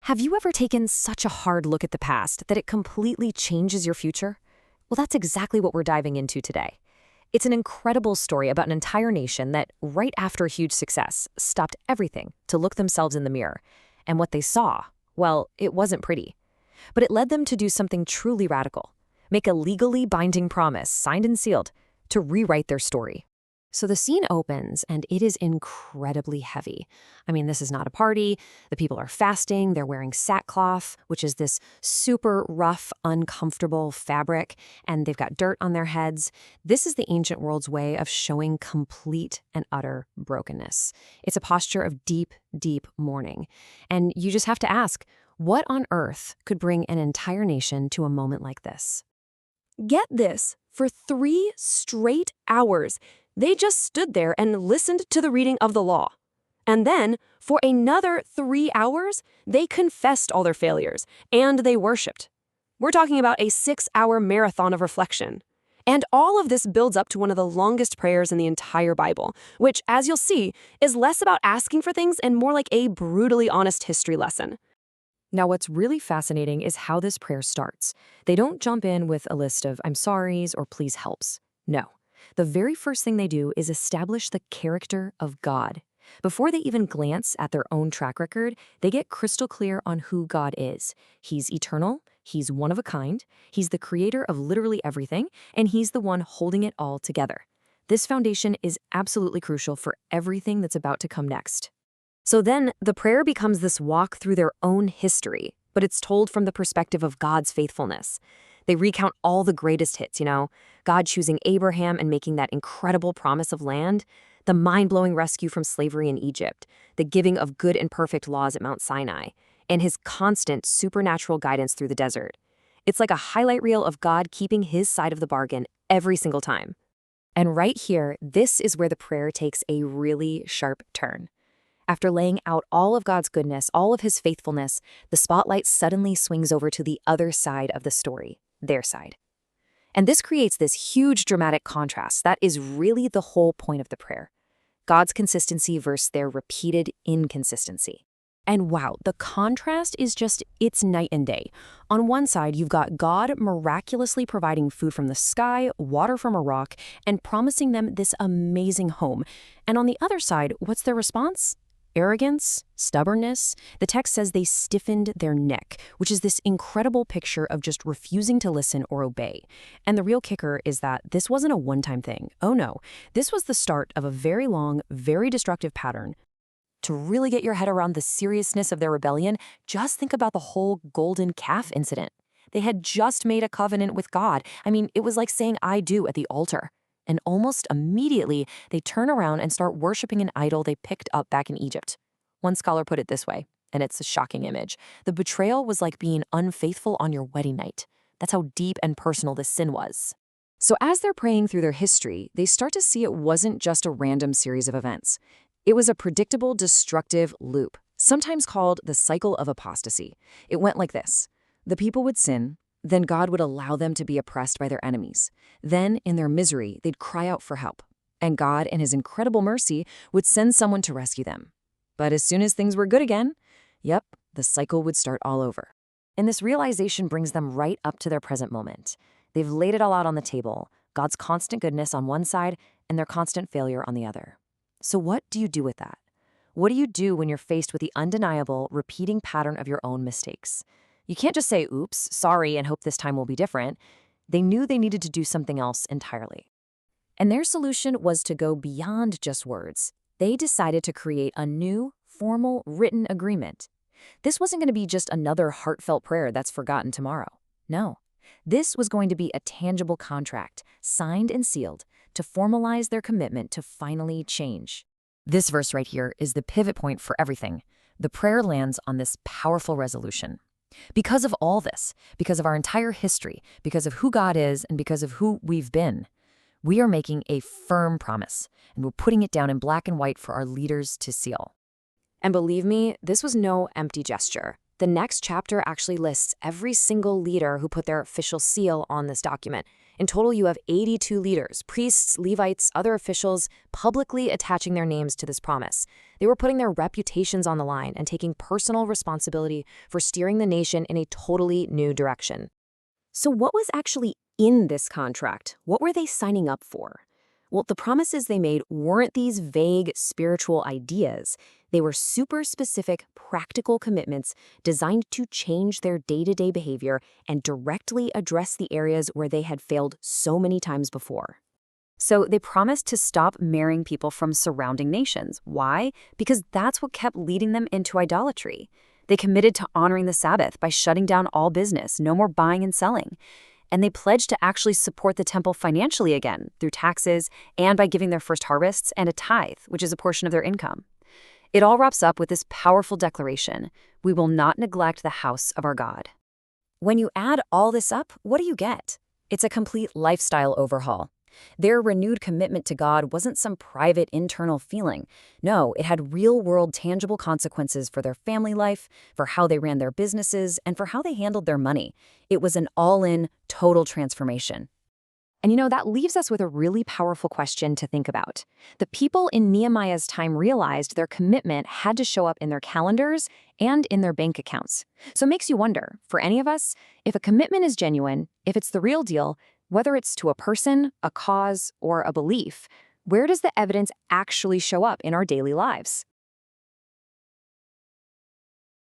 Have you ever taken such a hard look at the past that it completely changes your future? Well, that's exactly what we're diving into today. It's an incredible story about an entire nation that, right after huge success, stopped everything to look themselves in the mirror. And what they saw, well, it wasn't pretty. But it led them to do something truly radical: make a legally binding promise, signed and sealed, to rewrite their story. So the scene opens, and it is incredibly heavy. I mean, this is not a party. The people are fasting. They're wearing sackcloth, which is this super rough, uncomfortable fabric, and they've got dirt on their heads. This is the ancient world's way of showing complete and utter brokenness. It's a posture of deep, deep mourning. And you just have to ask, what on earth could bring an entire nation to a moment like this? Get this, for 3 straight hours, they just stood there and listened to the reading of the law. And then, for another 3 hours, they confessed all their failures, and they worshiped. We're talking about a 6-hour marathon of reflection. And all of this builds up to one of the longest prayers in the entire Bible, which, as you'll see, is less about asking for things and more like a brutally honest history lesson. Now, what's really fascinating is how this prayer starts. They don't jump in with a list of "I'm sorries" or "please helps." No. The very first thing they do is establish the character of God. Before they even glance at their own track record, they get crystal clear on who God is. He's eternal, he's one of a kind, he's the creator of literally everything, and he's the one holding it all together. This foundation is absolutely crucial for everything that's about to come next. So then, the prayer becomes this walk through their own history, but it's told from the perspective of God's faithfulness. They recount all the greatest hits, God choosing Abraham and making that incredible promise of land, the mind-blowing rescue from slavery in Egypt, the giving of good and perfect laws at Mount Sinai, and his constant supernatural guidance through the desert. It's like a highlight reel of God keeping his side of the bargain every single time. And right here, this is where the prayer takes a really sharp turn. After laying out all of God's goodness, all of his faithfulness, the spotlight suddenly swings over to the other side of the story, their side. And this creates this huge dramatic contrast that is really the whole point of the prayer: God's consistency versus their repeated inconsistency. And wow, the contrast is it's night and day. On one side, you've got God miraculously providing food from the sky, water from a rock, and promising them this amazing home. And on the other side, what's their response? Arrogance, stubbornness. The text says they stiffened their neck, which is this incredible picture of just refusing to listen or obey. And the real kicker is that this wasn't a one-time thing. Oh no, this was the start of a very long, very destructive pattern. To really get your head around the seriousness of their rebellion, just think about the whole golden calf incident. They had just made a covenant with God. I mean, it was like saying "I do" at the altar. And almost immediately, they turn around and start worshiping an idol they picked up back in Egypt. One scholar put it this way, and it's a shocking image: the betrayal was like being unfaithful on your wedding night. That's how deep and personal this sin was. So as they're praying through their history, they start to see it wasn't just a random series of events. It was a predictable, destructive loop, sometimes called the cycle of apostasy. It went like this: the people would sin, then God would allow them to be oppressed by their enemies. Then, in their misery, they'd cry out for help. And God, in his incredible mercy, would send someone to rescue them. But as soon as things were good again, the cycle would start all over. And this realization brings them right up to their present moment. They've laid it all out on the table: God's constant goodness on one side and their constant failure on the other. So what do you do with that? What do you do when you're faced with the undeniable, repeating pattern of your own mistakes? You can't just say, "Oops, sorry," and hope this time will be different. They knew they needed to do something else entirely. And their solution was to go beyond just words. They decided to create a new, formal, written agreement. This wasn't going to be just another heartfelt prayer that's forgotten tomorrow. No. This was going to be a tangible contract, signed and sealed, to formalize their commitment to finally change. This verse right here is the pivot point for everything. The prayer lands on this powerful resolution. Because of all this, because of our entire history, because of who God is, and because of who we've been, we are making a firm promise, and we're putting it down in black and white for our leaders to seal. And believe me, this was no empty gesture. The next chapter actually lists every single leader who put their official seal on this document. In total, you have 82 leaders, priests, Levites, other officials, publicly attaching their names to this promise. They were putting their reputations on the line and taking personal responsibility for steering the nation in a totally new direction. So what was actually in this contract? What were they signing up for? Well, the promises they made weren't these vague spiritual ideas. They were super specific, practical commitments designed to change their day-to-day behavior and directly address the areas where they had failed so many times before. So they promised to stop marrying people from surrounding nations. Why? Because that's what kept leading them into idolatry. They committed to honoring the Sabbath by shutting down all business, no more buying and selling. And they pledged to actually support the temple financially again, through taxes and by giving their first harvests and a tithe, which is a portion of their income. It all wraps up with this powerful declaration: we will not neglect the house of our God. When you add all this up, what do you get? It's a complete lifestyle overhaul. Their renewed commitment to God wasn't some private internal feeling. No, it had real-world tangible consequences for their family life, for how they ran their businesses, and for how they handled their money. It was an all-in, total transformation. And that leaves us with a really powerful question to think about. The people in Nehemiah's time realized their commitment had to show up in their calendars and in their bank accounts. So it makes you wonder, for any of us, if a commitment is genuine, if it's the real deal, whether it's to a person, a cause, or a belief, where does the evidence actually show up in our daily lives?